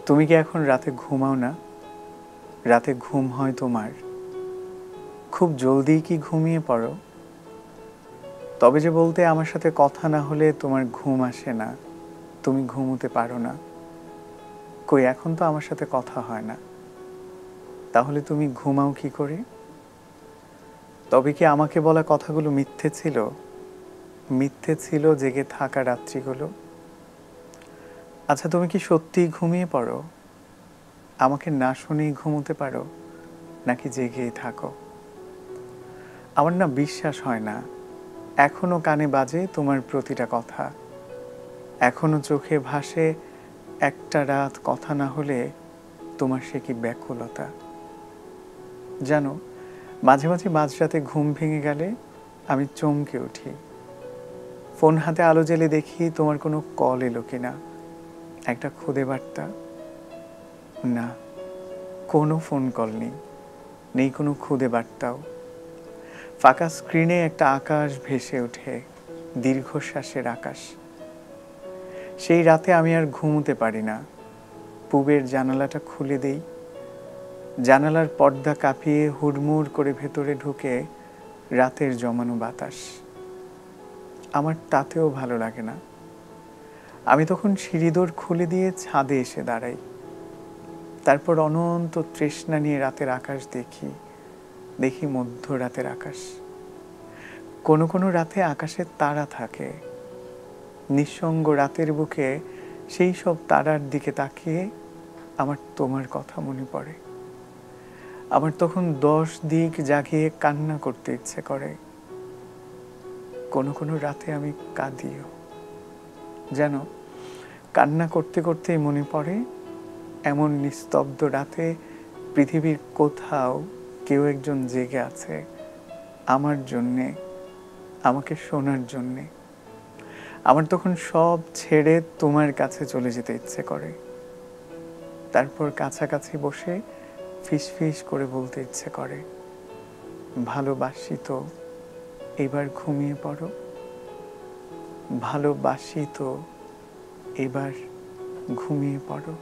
তুমি কি এখন রাতে ঘুমাও না? রাতে ঘুম হয় তোমার? খুব জলদি কি ঘুমিয়ে পড়ো? তবে যে বলতে আমার সাথে কথা না হলে তোমার ঘুম আসে না, তুমি ঘুমোতে পারো না। কই এখন তো আমার সাথে কথা হয় না। তাহলে তুমি ঘুমাও কি করে? তবে কি আমাকে বলা কথাগুলো মিথ্যে ছিল? মিথ্যে ছিল জেগে থাকা রাত্রিগুলো? আচ্ছা তুমি কি সত্যিই ঘুমিয়ে পড়ো? আমাকে না শুনেই ঘুমোতে পারো? নাকি জেগেই থাকো? আমার না বিশ্বাস হয় না। এখনো কানে বাজে তোমার প্রতিটা কথা। এখনো চোখে ভাসে একটা রাত কথা না হলে তোমার সে কি ব্যাকুলতা। জানো, মাঝে মাঝে মাঝরাতে ঘুম ভেঙে গেলে আমি চমকে উঠি। ফোন হাতে আলো জ্বেলে দেখি তোমার কোনো কল এলো কিনা, একটা খুদে বার্তা। না, কোনো ফোন কল নেই, নেই কোনো খুদে বার্তাও। ফাঁকা স্ক্রিনে একটা আকাশ ভেসে ওঠে, দীর্ঘশ্বাসের আকাশ। সেই রাতে আমি আর ঘুমোতে পারি না। পূবের জানালাটা খুলে দেই। জানালার পর্দা কাঁপিয়ে হুড়মুড় করে ভেতরে ঢুকে রাতের জমানো বাতাস। আমার তাতেও ভালো লাগে না। আমি তখন সিঁড়িদোর খুলে দিয়ে ছাদে এসে দাঁড়াই। তারপর অনন্ত তৃষ্ণা নিয়ে রাতের আকাশ দেখি। দেখি মধ্যরাতের আকাশ। কোনো কোনো রাতে আকাশে তারা থাকে। নিঃসঙ্গ রাতের বুকে সেই সব তারার দিকে তাকিয়ে আমার তোমার কথা মনে পড়ে। আমার তখন 10 দিক জাগিয়ে কান্না করতে ইচ্ছে করে। কোনো কোনো রাতে আমি কাঁদিও। যেন কান্না করতে করতেই মনে পড়ে এমন নিস্তব্ধ রাতে পৃথিবীর কোথাও কেউ একজন জেগে আছে আমার জন্যে, আমাকে শোনার জন্যে। আমার তখন সব ছেড়ে তোমার কাছে চলে যেতে ইচ্ছে করে। তারপর কাছাকাছি বসে ফিসফিস করে বলতে ইচ্ছে করে, ভালোবাসি তো, এবার ঘুমিয়ে পড়ো। ভালোবাসি তো, এবার ঘুমিয়ে পড়ো।